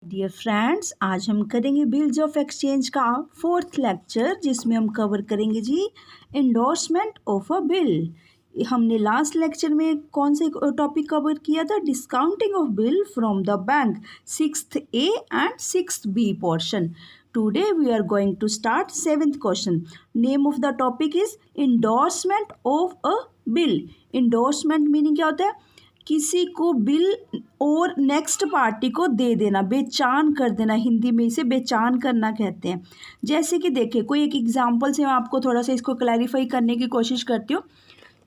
Dear friends, आज हम करेंगे बिल्स ऑफ एक्सचेंज का 4th लेक्चर, जिसमें हम कवर करेंगे जी इंडोर्समेंट ऑफ अ बिल। हमने लास्ट लेक्चर में कौन से टॉपिक कवर किया था? Discounting of bill from the bank, 6th A and 6th B portion. Today we are going to start 7th question. Name of the topic is endorsement of a bill. Endorsement meaning क्या होता है? किसी को bill और next party को दे देना, बेचान कर देना। हिंदी में इसे बेचान करना कहते हैं। जैसे कि देखिए, कोई एक एग्जांपल से मैं आपको थोड़ा सा इसको क्लैरिफाई करने की कोशिश करती हूँ।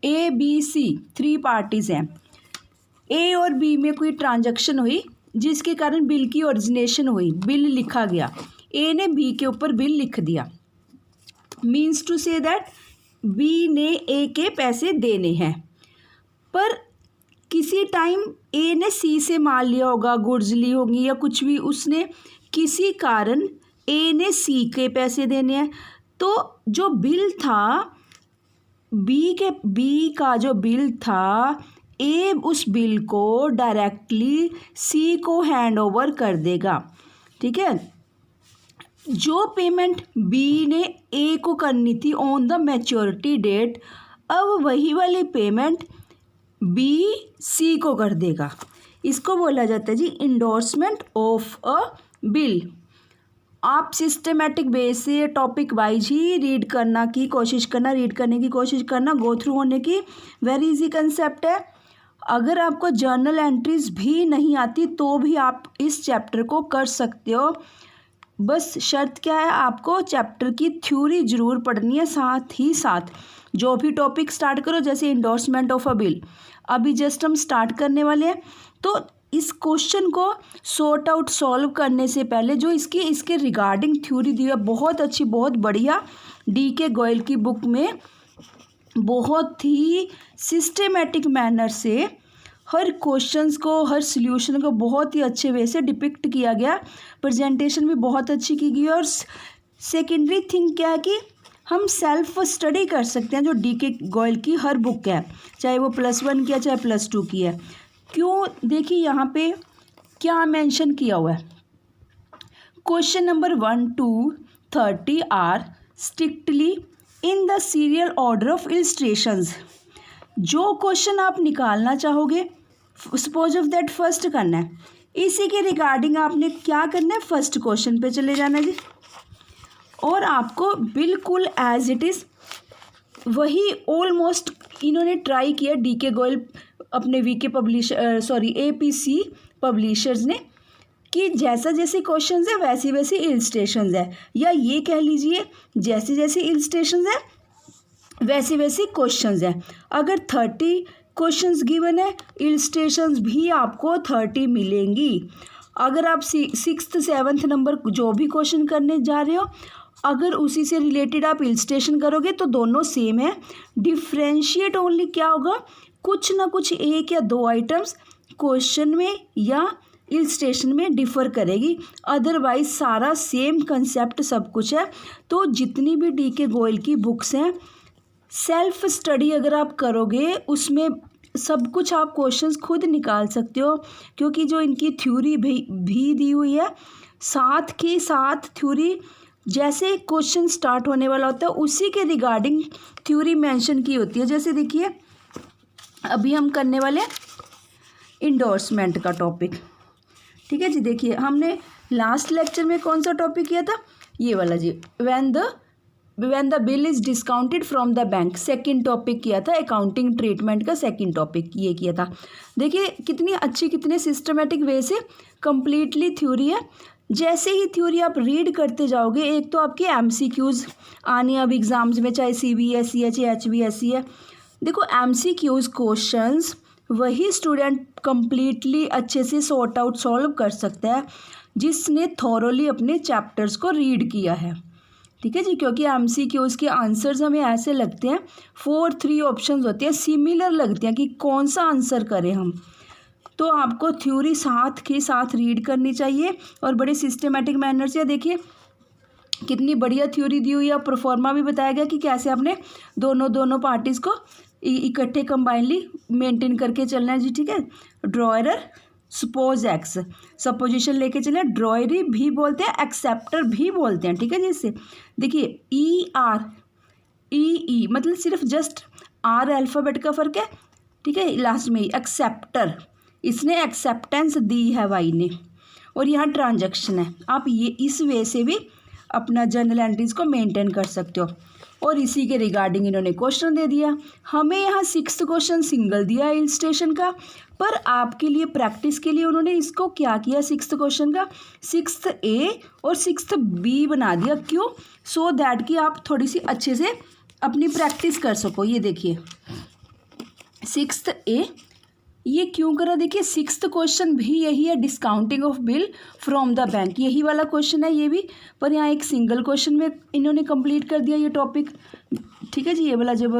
ABC 3 पार्टीज़ हैं। A और B में कोई ट्रांजैक्शन हुई जिसके कारण बिल की ओरिजिनेशन हुई, बिल लिखा गया। A ने B के ऊपर बिल लिख दिया। Means to say that B ने A के पैसे देने हैं। पर किसी टाइम A ने C से माल लिया होगा, गुड्स ली होंगी या कुछ भी, उसने किसी कारण A ने C के पैसे देने हैं। तो जो बिल था B का जो बिल था, A उस बिल को डायरेक्टली C को हैंड ओवर कर देगा। ठीक है। जो पेमेंट B ने A को करनी थी ऑन द मैच्योरिटी डेट, अब वही वाली पेमेंट B C को कर देगा। इसको बोला जाता है जी इंडोर्समेंट ऑफ अ बिल। आप सिस्टमेटिक बेस से टॉपिक वाइज ही रीड करने की कोशिश करना, गो थ्रू होने की। वेरी इजी कंसेप्ट है। अगर आपको जर्नल एंट्रीज भी नहीं आती तो भी आप इस चैप्टर को कर सकते हो। बस शर्त क्या है, आपको चैप्टर की थ्योरी जरूर पढ़नी है। साथ ही साथ जो भी टॉपिक स्टार्ट करो, जैसे इंडोर्समेंट ऑफ अ बिल अभी जस्ट हम स्टार्ट करने वाले हैं, तो इस क्वेश्चन को सॉर्ट आउट सॉल्व करने से पहले जो इसके रिगार्डिंग थ्योरी दी है, बहुत अच्छी, बहुत बढ़िया, DK गोयल की बुक में बहुत ही सिस्टेमेटिक मैनर से हर क्वेश्चंस को, हर सॉल्यूशन को बहुत ही अच्छे वे से डिपिक्ट किया गया। प्रेजेंटेशन भी बहुत अच्छी की गई। और सेकेंडरी थिंग क्या है कि हम सेल्फ स्टडी कर सकते हैं जो DK गोयल की हर बुक है, चाहे वो +1 की है चाहे +2 की है। क्यों? देखिए यहाँ पे क्या मेंशन किया हुआ है। Question number 1 to 30 are strictly in the serial order of illustrations. जो क्वेश्चन आप निकालना चाहोगे, सपोज ऑफ दैट फर्स्ट करना है, इसी के रिगार्डिंग आपने क्या करना है, फर्स्ट क्वेश्चन पे चले जाना जी। और आपको बिल्कुल एज इट इज़ वही ऑलमोस्ट इन्होंने ट्राई किया, DK गोयल अपने APC पब्लिशर्स ने, कि जैसा जैसे क्वेश्चंस है वैसी वैसी इलस्ट्रेशंस है, या ये कह लीजिए जैसी जैसी इलस्ट्रेशंस है वैसी वैसी क्वेश्चंस है। अगर 30 क्वेश्चंस गिवन है, इलस्ट्रेशंस भी आपको 30 मिलेंगी। अगर आप 6th 7th नंबर जो भी क्वेश्चन करने जा रहे हो, अगर उसी से रिलेटेड आप इलस्ट्रेशन करोगे तो दोनों सेम है। डिफ्रेंशिएट ओनली क्या होगा, कुछ ना कुछ एक या दो आइटम्स क्वेश्चन में या इलस्ट्रेशन में डिफ़र करेगी, अदरवाइज सारा सेम कंसेप्ट सब कुछ है। तो जितनी भी DK गोयल की बुक्स हैं, सेल्फ स्टडी अगर आप करोगे, उसमें सब कुछ आप क्वेश्चंस खुद निकाल सकते हो, क्योंकि जो इनकी थ्योरी भी दी हुई है, साथ के साथ थ्योरी जैसे क्वेश्चन स्टार्ट होने वाला होता है उसी के रिगार्डिंग थ्योरी मेंशन की होती है। जैसे देखिए, अभी हम करने वाले इंडोर्समेंट का टॉपिक। ठीक है जी। देखिए, हमने लास्ट लेक्चर में कौन सा टॉपिक किया था, ये वाला जी, when the bill is discounted from the bank. Second topic किया था अकाउंटिंग ट्रीटमेंट का, सेकंड टॉपिक ये किया था। देखिए कितनी अच्छी, कितने सिस्टमेटिक वे से कंप्लीटली थ्योरी है। जैसे ही थ्योरी आप रीड करते जाओगे, एक तो आपके MCQs आने अब एग्ज़ाम्स में, चाहे CBSE है चाहे HBSE है। देखो MCQs क्वेश्चंस वही स्टूडेंट कंप्लीटली अच्छे से सॉर्ट आउट सॉल्व कर सकता है जिसने थॉरोली अपने चैप्टर्स को रीड किया है। ठीक है जी। क्योंकि MCQs के आंसर्स हमें ऐसे लगते हैं, 4-3 ऑप्शंस होते हैं, सिमिलर लगते हैं कि कौन सा आंसर करें हम। तो आपको थ्योरी साथ के साथ रीड करनी चाहिए और बड़े सिस्टमेटिक मैनर से। देखिए कितनी बढ़िया थ्योरी दी हुई है। प्रोफॉर्मा भी बताया गया कि कैसे आपने दोनों पार्टीज़ को इकट्ठे कंबाइनली मेंटेन करके चलना है जी। ठीक है। Draw error suppose x, supposition लेके चले, ड्रॉयरी भी बोलते हैं, एक्सेप्टर भी बोलते हैं, ठीक है जी। इससे देखिए ई मतलब सिर्फ जस्ट आर अल्फ़ाबेट का फ़र्क है, ठीक है। लास्ट में एक्सेप्टर, इसने एक्सेप्टेंस दी है वाई ने, और यहाँ ट्रांजैक्शन है। आप ये इस वे से भी अपना जर्नल एंट्रीज को मेंटेन कर सकते हो। और इसी के रिगार्डिंग इन्होंने क्वेश्चन दे दिया। हमें यहाँ 6th क्वेश्चन सिंगल दिया है इलस्ट्रेशन का, पर आपके लिए प्रैक्टिस के लिए उन्होंने इसको क्या किया, 6th क्वेश्चन का 6th A और 6th B बना दिया। क्यों? सो दैट कि आप थोड़ी सी अच्छे से अपनी प्रैक्टिस कर सको। ये देखिए 6th A ये क्यों करा, देखिए 6th क्वेश्चन भी यही है, discounting of bill from the bank, यही वाला क्वेश्चन है ये भी, पर यहाँ एक सिंगल क्वेश्चन में इन्होंने कंप्लीट कर दिया ये टॉपिक, ठीक है जी। ये वाला जब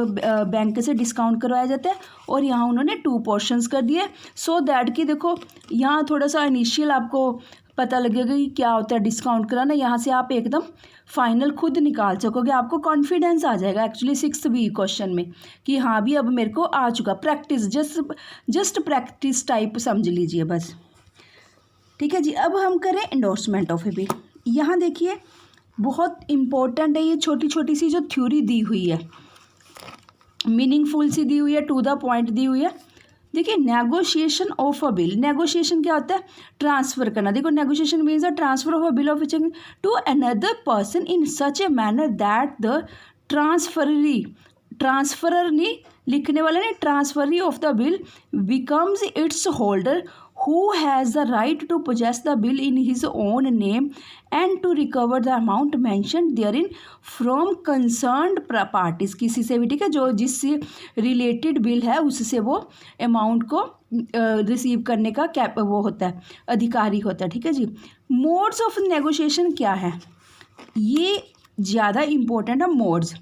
बैंक से डिस्काउंट करवाया जाता है, और यहाँ उन्होंने 2 पोर्शंस कर दिए, सो दैट कि देखो यहाँ थोड़ा सा इनिशियल आपको पता लगेगा कि क्या होता है डिस्काउंट कराना, यहाँ से आप एकदम फाइनल खुद निकाल सकोगे, आपको कॉन्फिडेंस आ जाएगा एक्चुअली 6th B क्वेश्चन में कि हाँ भी अब मेरे को आ चुका। प्रैक्टिस जस्ट प्रैक्टिस टाइप समझ लीजिए बस, ठीक है जी। अब हम करें एंडोर्समेंट ऑफ ए बिल। यहाँ देखिए बहुत इम्पोर्टेंट है, ये छोटी छोटी सी जो थ्योरी दी हुई है, मीनिंगफुल सी दी हुई है, टू द पॉइंट दी हुई है। देखिए negotiation of a bill, negotiation क्या होता है, ट्रांसफ़र करना। देखो negotiation means a transfer of a bill of to another person in such a manner that the transferor नहीं लिखने वाला नहीं, transferee of the bill becomes its holder who has the right to possess the bill in his own name and to recover the amount mentioned therein from concerned parties। किसी से भी, ठीक है, जो जिससे रिलेटेड बिल है उससे वो अमाउंट को रिसीव करने का वो होता है, अधिकारी होता है, ठीक है जी। मोड्स ऑफ नेगोशिएशन क्या है, ये ज़्यादा इम्पोर्टेंट है। Modes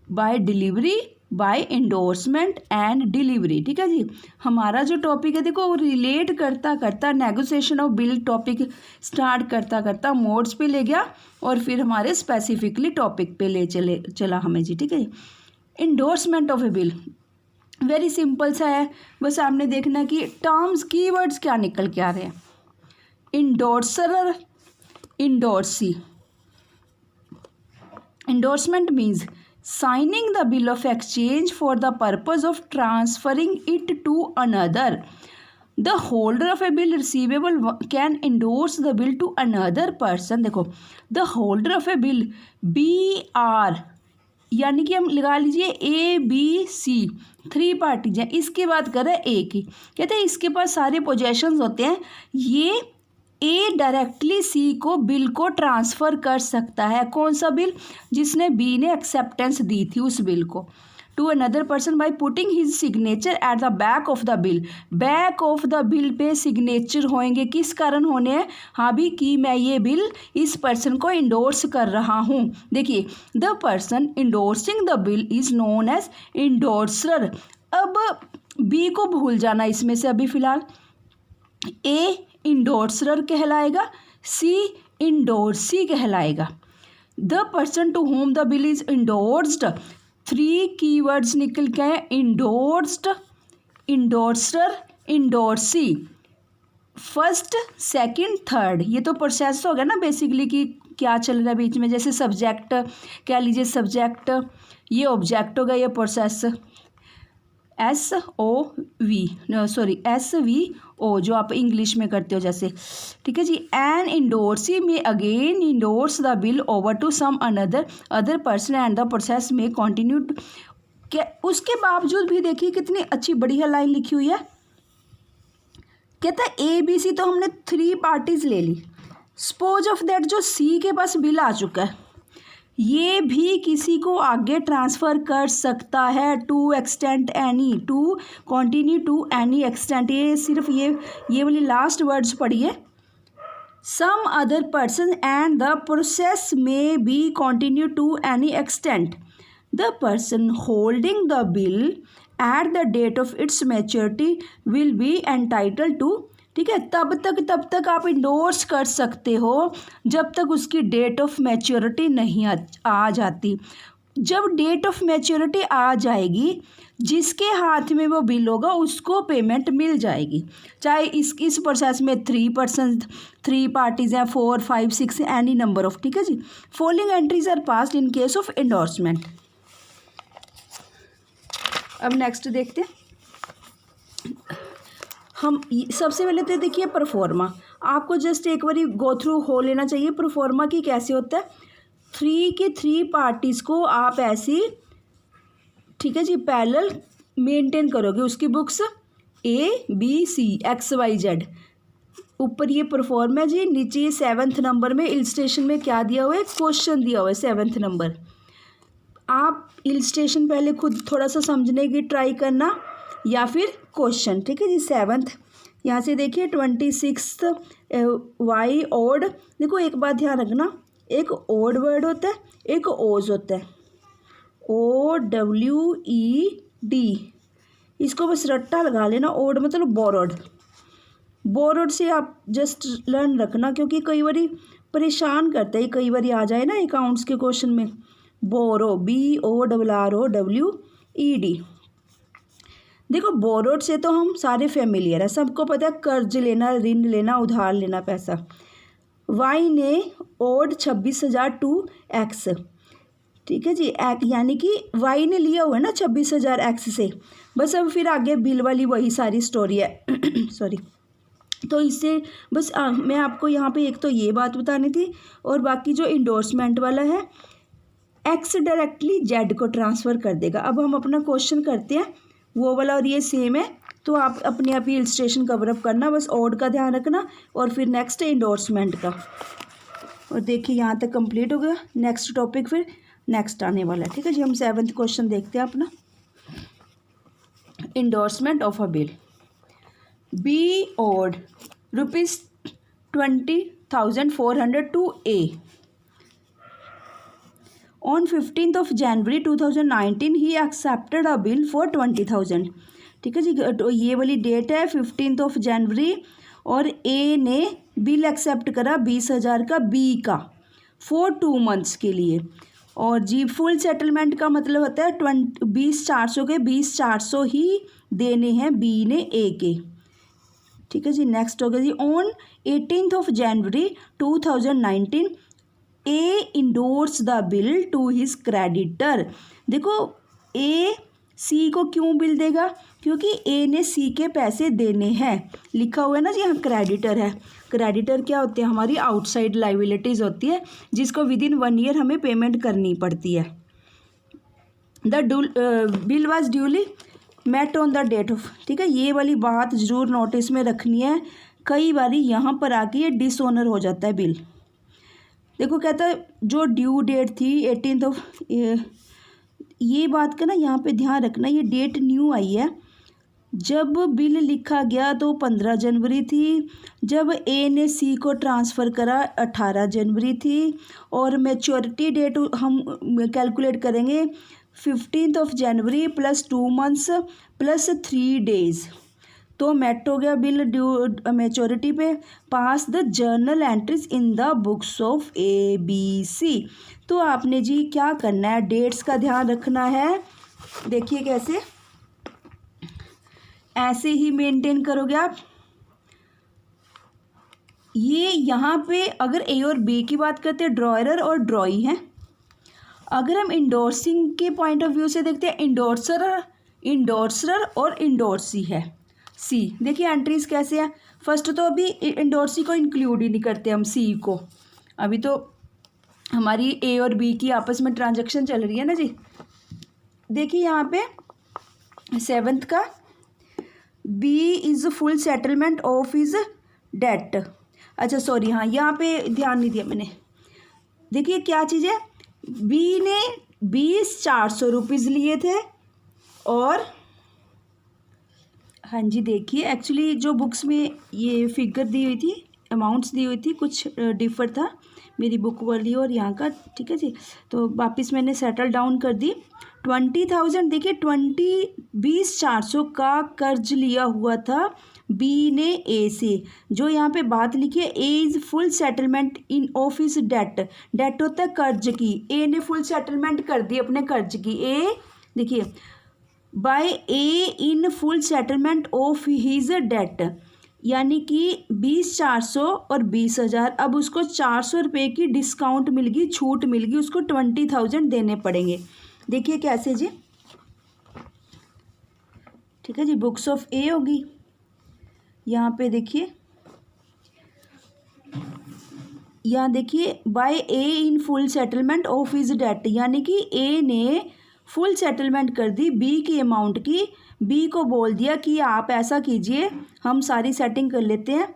by delivery, by endorsement and delivery, ठीक है जी। हमारा जो टॉपिक है देखो वो रिलेट करता करता negotiation of bill topic start करता करता मोड्स पे ले गया, और फिर हमारे स्पेसिफिकली टॉपिक पे ले चला हमें जी, ठीक है। Endorsement of A bill very simple सा है, बस आपने देखना कि टर्म्स कीवर्ड्स क्या निकल के आ रहे हैं। इंडोर्सर, endorsee. Endorsement means signing the bill of exchange for the purpose of transferring it to another. The holder of a bill receivable can endorse the bill to another person। देखो the holder of a bill BR, यानी कि हम लगा लीजिए ABC 3 parties हैं, इसके बाद कर रहे हैं A की, कहते हैं इसके पास सारे पोजेशंस होते हैं, ये ए डायरेक्टली सी को बिल को ट्रांसफ़र कर सकता है। कौन सा बिल, जिसने बी ने एक्सेप्टेंस दी थी उस बिल को, to another person by putting his signature at the back of the bill. Back of the bill पे सिग्नेचर होंगे, किस कारण होने हैं, हाँ भी कि मैं ये बिल इस पर्सन को इंडोर्स कर रहा हूँ। देखिए the person endorsing the bill is known as endorser. अब बी को भूल जाना इसमें से अभी फ़िलहाल, ए इंडोर्सर कहलाएगा, सी इंडोर्सी कहलाएगा। The person to whom the bill is endorsed, 3 keywords निकल के हैं, endorsed, endorser, endorsee. First, second, third, ये तो प्रोसेस हो गया ना बेसिकली कि क्या चल रहा है बीच में। जैसे सब्जेक्ट कह लीजिए, सब्जेक्ट, ये ऑब्जेक्ट हो गया, ये प्रोसेस SOV जो आप इंग्लिश में करते हो जैसे, ठीक है जी। An endorsee may again endorse the bill over to some other person and the process may continue. क्या उसके बावजूद भी देखिए कितनी अच्छी बढ़िया लाइन लिखी हुई है, कहता है ABC तो हमने 3 पार्टीज ले ली, सपोज ऑफ दैट जो C के पास बिल आ चुका है ये भी किसी को आगे ट्रांसफ़र कर सकता है, to extent any, to continue to any extent. ये सिर्फ ये वाली लास्ट वर्ड्स पढ़िए, some other person and the process में be continue to any extent. The person holding the bill at the date of its maturity will be entitled to, ठीक है। तब तक आप इंडोर्स कर सकते हो जब तक उसकी डेट ऑफ मैच्योरिटी नहीं आ जाती। जब डेट ऑफ मैच्योरिटी आ जाएगी, जिसके हाथ में वो बिल होगा उसको पेमेंट मिल जाएगी, चाहे इस प्रोसेस में 3%, 3 पार्टीज हैं, 4, 5, 6, एनी नंबर ऑफ, ठीक है जी। Following entries are passed in case of endorsement. अब नेक्स्ट देखते हैं हम। सबसे पहले तो देखिए परफॉर्मा, आपको जस्ट एक बार गो थ्रू हो लेना चाहिए परफॉर्मा की कैसे होता है। 3 के 3 पार्टीज़ को आप ऐसी, ठीक है जी, पैरेलल मेंटेन करोगे, उसकी बुक्स ABC XYZ। ऊपर ये परफॉर्म है जी, नीचे ये 7th नंबर में इलस्ट्रेशन में क्या दिया हुआ है, क्वेश्चन दिया हुआ है 7th नंबर। आप इलस्ट्रेशन पहले खुद थोड़ा सा समझने की ट्राई करना या फिर क्वेश्चन, ठीक है जी। 7th यहाँ से देखिए 26th Y ओड। देखो एक बात ध्यान रखना, एक ओड वर्ड होता है, एक ओज होता है, OWED। इसको बस रट्टा लगा लेना, ओड मतलब बोरोड। बोरोड से आप जस्ट लर्न रखना, क्योंकि कई बार परेशान करते हैं, कई बार आ जाए ना अकाउंट्स के क्वेश्चन में, बोरो BORROWED। देखो बोरोड से तो हम सारे फेमिलियर है, सबको पता है, कर्ज लेना, ऋण लेना, उधार लेना पैसा। वाई ने ओड 26,000 टू एक्स, ठीक है जी, यानी कि वाई ने लिया हुआ है ना 26,000 एक्स से। बस अब फिर आगे बिल वाली वही सारी स्टोरी है सॉरी। तो इससे बस मैं आपको यहाँ पे एक तो ये बात बतानी थी, और बाकी जो इंडोर्समेंट वाला है, एक्स डायरेक्टली जेड को ट्रांसफ़र कर देगा। अब हम अपना क्वेश्चन करते हैं, वो वाला और ये सेम है, तो आप अपने आप ही इलस्ट्रेशन कवरअप करना, बस ओड का ध्यान रखना, और फिर नेक्स्ट इंडोर्समेंट का। और देखिए यहाँ तक कंप्लीट हो गया। नेक्स्ट टॉपिक फिर नेक्स्ट आने वाला है, ठीक है जी। हम 7th क्वेश्चन देखते हैं अपना, endorsement of a bill. B owed ₹20,400 to A on 15th of January 2019 he accepted a bill for 20,000, ठीक है जी। तो ये वाली डेट है 15th of January, और A ने बिल एक्सेप्ट करा 20,000 का B का फॉर 2 months के लिए। और जी फुल सेटलमेंट का मतलब होता है 20,400 के 20,400 ही देने हैं B ने A के, ठीक है जी। नेक्स्ट हो गया जी, on 18th of January 2019 A endorse the bill to his creditor. देखो A C को क्यों बिल देगा, क्योंकि A ने C के पैसे देने हैं, लिखा हुआ है ना जी, यहाँ क्रेडिटर है। क्रेडिटर क्या होते हैं, हमारी आउटसाइड लाइबिलिटीज़ होती है, जिसको विदिन 1 year हमें पेमेंट करनी पड़ती है। The bill was duly met on the date of, ठीक है, ये वाली बात ज़रूर नोटिस में रखनी है, कई बार यहाँ पर आके ये डिसऑनर हो जाता है बिल। देखो कहता है जो ड्यू डेट थी 18th ऑफ, ये बात का ना यहाँ पे ध्यान रखना, ये डेट न्यू आई है। जब बिल लिखा गया तो 15 जनवरी थी, जब A ने C को ट्रांसफ़र करा 18 जनवरी थी, और मैच्योरिटी डेट हम कैलकुलेट करेंगे 15th of January plus 2 months plus 3 days, तो मेट हो गया बिल ड्यू मैच्योरिटी पे। Pass the journal entries in the books of ABC। तो आपने जी क्या करना है, डेट्स का ध्यान रखना है। देखिए कैसे, ऐसे ही मेंटेन करोगे आप। ये यहाँ पे अगर A और B की बात करते हैं, ड्रॉयर और ड्रॉई हैं। अगर हम इंडोर्सिंग के पॉइंट ऑफ व्यू से देखते हैं, इंडोर्सर और इंडोर्सी है। C देखिए एंट्रीज कैसे हैं। फर्स्ट तो अभी इंडोर्सी को इंक्लूड ही नहीं करते हम C को, अभी तो हमारी A और B की आपस में ट्रांजैक्शन चल रही है ना जी। देखिए यहाँ पे 7th का B is full settlement of his debt. अच्छा सॉरी, हाँ यहाँ पे ध्यान नहीं दिया मैंने। देखिए क्या चीज़ है, B ने 20,400 रुपीज़ लिए थे, और हाँ जी देखिए एक्चुअली जो बुक्स में ये फिगर दी हुई थी, अमाउंट्स दी हुई थी, कुछ डिफर था मेरी बुक वाली और यहाँ का, ठीक है जी। तो वापस मैंने सेटल डाउन कर दी 20,000 देखिए 20,400 का कर्ज लिया हुआ था बी ने ए से। जो यहाँ पे बात लिखी है, A is full settlement in of his debt. Debt होता है कर्ज की, ए ने फुल सेटलमेंट कर दी अपने कर्ज की। ए देखिए by A in full settlement of his debt, यानी कि 20,400 और 20,000। अब उसको 400 रुपये की डिस्काउंट मिल गई, छूट मिल गई, उसको 20,000 देने पड़ेंगे। देखिए कैसे जी, ठीक है जी, बुक्स ऑफ ए होगी। यहाँ पे देखिए, यहाँ देखिए by A in full settlement of his debt, यानी कि ए ने फुल सेटलमेंट कर दी बी की अमाउंट की। बी को बोल दिया कि आप ऐसा कीजिए, हम सारी सेटिंग कर लेते हैं,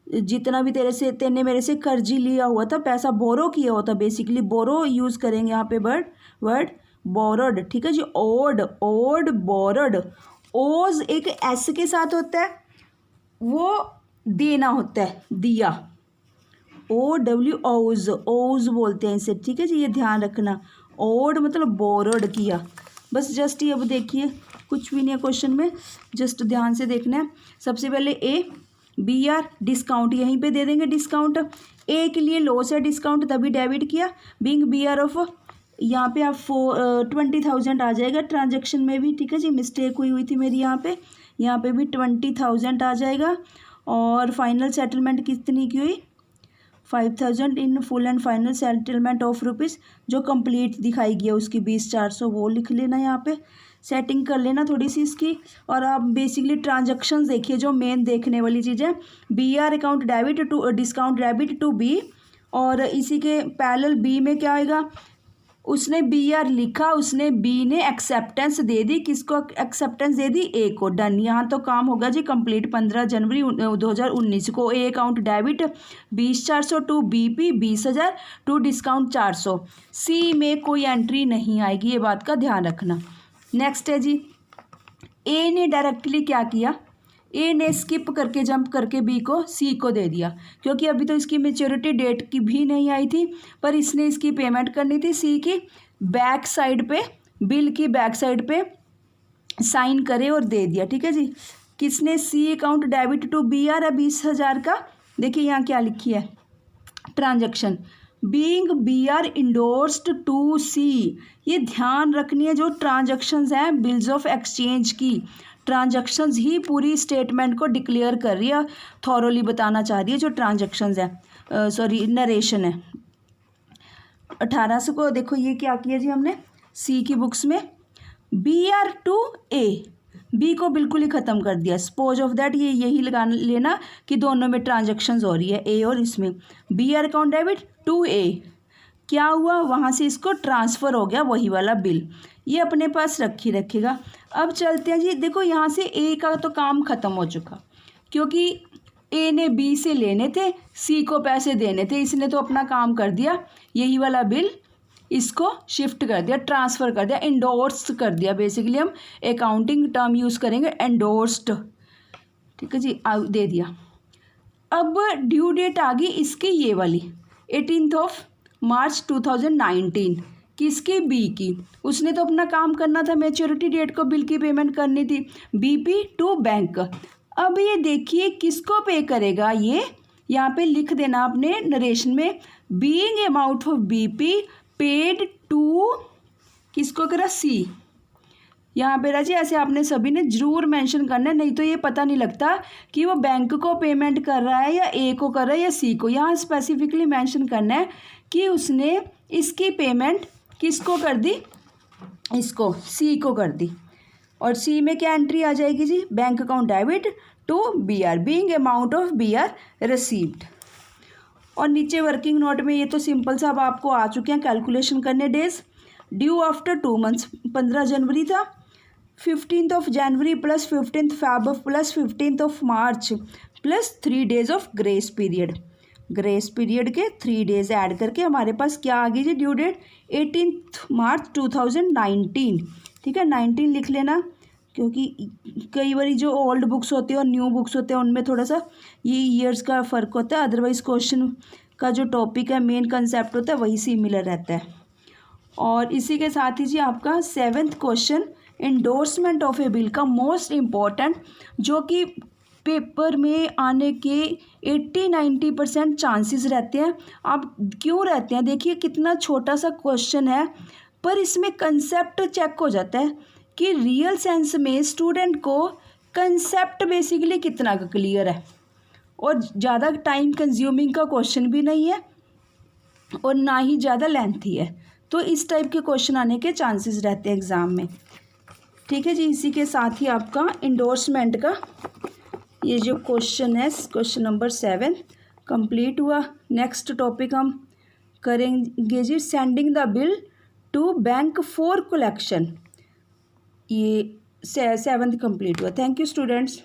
जितना भी तेने मेरे से कर्ज लिया हुआ था, पैसा बोरो किया हुआ था, बेसिकली बोरो यूज़ करेंगे यहाँ पे वर्ड बोरोड। ठीक है जी, ओड बोरोड। ओज एक एस के साथ होता है, वो देना होता है, दिया। OW ओज बोलते हैं इसे। ठीक है जी, ये ध्यान रखना। ओड मतलब बोरोड किया। बस जस्ट ये अब देखिए, कुछ भी नहीं है क्वेश्चन में, जस्ट ध्यान से देखना है। सबसे पहले ए बी आर डिस्काउंट यहीं पे दे देंगे। डिस्काउंट ए के लिए लॉस है, डिस्काउंट तभी डेबिट किया। बिंग बी आर ऑफ, यहाँ पे आप 20,000 आ जाएगा ट्रांजैक्शन में भी। ठीक है जी, मिस्टेक हुई थी मेरी यहाँ पे भी 20,000 आ जाएगा। और फाइनल सेटलमेंट कितनी की हुई, 5,000 in full and final settlement of rupees, जो कंप्लीट दिखाई गया उसकी 20,400, वो लिख लेना यहाँ पे, सेटिंग कर लेना थोड़ी सी इसकी। और आप बेसिकली ट्रांजैक्शंस देखिए, जो मेन देखने वाली चीज़ है, B R account debit to discount debit to B, और इसी के पैरेलल बी में क्या आएगा, उसने बी आर लिखा, उसने बी ने एक्सेप्टेंस दे दी, किसको एक्सेप्टेंस दे दी, ए को। डन, यहाँ तो काम होगा जी कंप्लीट। 15 जनवरी 2019 को A account debit 20,400 to B P 20,000 to discount 400। C में कोई एंट्री नहीं आएगी, ये बात का ध्यान रखना। नेक्स्ट है जी, ए ने डायरेक्टली क्या किया, ए ने स्किप करके जंप करके बी को सी को दे दिया, क्योंकि अभी तो इसकी मैच्योरिटी डेट की भी नहीं आई थी, पर इसने इसकी पेमेंट करनी थी। सी की बैक साइड पे, बिल की बैक साइड पे साइन करे और दे दिया। ठीक है जी, किसने, C account debit to B R है 20,000 का। देखिए यहाँ क्या लिखी है, transaction being B R endorsed to C. ये ध्यान रखनी है, जो ट्रांजैक्शंस हैं बिल्स ऑफ एक्सचेंज की, ट्रांजैक्शंस ही पूरी स्टेटमेंट को डिक्लेयर कर रही है, थॉरोली बताना चाह रही है जो ट्रांजैक्शंस है, सॉरी नरेशन है। 1800 को देखो ये क्या किया जी हमने सी की बुक्स में, B R to A, B को बिल्कुल ही ख़त्म कर दिया। सपोज ऑफ दैट ये यही लगा लेना कि दोनों में ट्रांजैक्शंस हो रही है, ए और इसमें। B R account debit to A, क्या हुआ, वहाँ से इसको ट्रांसफ़र हो गया वही वाला बिल, ये अपने पास रखेगा। अब चलते हैं जी, देखो यहाँ से ए का तो काम ख़त्म हो चुका, क्योंकि ए ने बी से लेने थे, सी को पैसे देने थे, इसने तो अपना काम कर दिया, यही वाला बिल इसको शिफ्ट कर दिया, ट्रांसफ़र कर दिया, एंडोर्स कर दिया। बेसिकली हम अकाउंटिंग टर्म यूज़ करेंगे, एंडोर्स्ड। ठीक है जी, दे दिया। अब ड्यू डेट आ गई इसकी ये वाली 18 मार्च 2019, किसकी, बी की। उसने तो अपना काम करना था, मैच्योरिटी डेट को बिल की पेमेंट करनी थी, बीपी टू बैंक। अब ये देखिए किसको पे करेगा, ये यहाँ पे लिख देना आपने नरेशन में, being amount of BP paid to, किसको करा, सी। यहाँ पे राजी ऐसे आपने सभी ने जरूर मेंशन करना है, नहीं तो ये पता नहीं लगता कि वो बैंक को पेमेंट कर रहा है या ए को कर रहा है या सी को। यहाँ स्पेसिफिकली मेंशन करना है कि उसने इसकी पेमेंट किसको कर दी, इसको सी को कर दी। और सी में क्या एंट्री आ जाएगी जी, bank account debit to B R, being amount of B R received. और नीचे वर्किंग नोट में ये तो सिंपल सा अब आपको आ चुके हैं कैलकुलेशन करने। डेज ड्यू आफ्टर 2 मंथ्स 15 जनवरी था, 15 जनवरी plus 15 Feb plus 15 March plus 3 days of grace period. Grace period के 3 डेज ऐड करके हमारे पास क्या आ गई जी, ड्यू डेट 18 मार्च 2019। ठीक है, 19 लिख लेना, क्योंकि कई बार जो ओल्ड बुक्स होते हैं और न्यू बुक्स होते हैं उनमें थोड़ा सा ये ईयर्स का फ़र्क होता है, अदरवाइज़ क्वेश्चन का जो टॉपिक है, मेन कंसेप्ट होता है, वही सिमिलर रहता है। और इसी के साथ ही जी आपका 7th question endorsement of A bill का मोस्ट इम्पॉर्टेंट, जो कि पेपर में आने के 80-90% चांसेस रहते हैं। अब क्यों रहते हैं, देखिए कितना छोटा सा क्वेश्चन है पर इसमें कंसेप्ट चेक हो जाता है कि रियल सेंस में स्टूडेंट को कंसेप्ट बेसिकली कितना का क्लियर है, और ज़्यादा टाइम कंज्यूमिंग का क्वेश्चन भी नहीं है और ना ही ज़्यादा लेंथी है। तो इस टाइप के क्वेश्चन आने के चांसेस रहते हैं एग्ज़ाम में। ठीक है जी, इसी के साथ ही आपका इंडोर्समेंट का ये जो क्वेश्चन है, क्वेश्चन नंबर 7 कंप्लीट हुआ। नेक्स्ट टॉपिक हम करेंगे जी sending the bill to bank for collection. ये 7th कंप्लीट हुआ। Thank you students.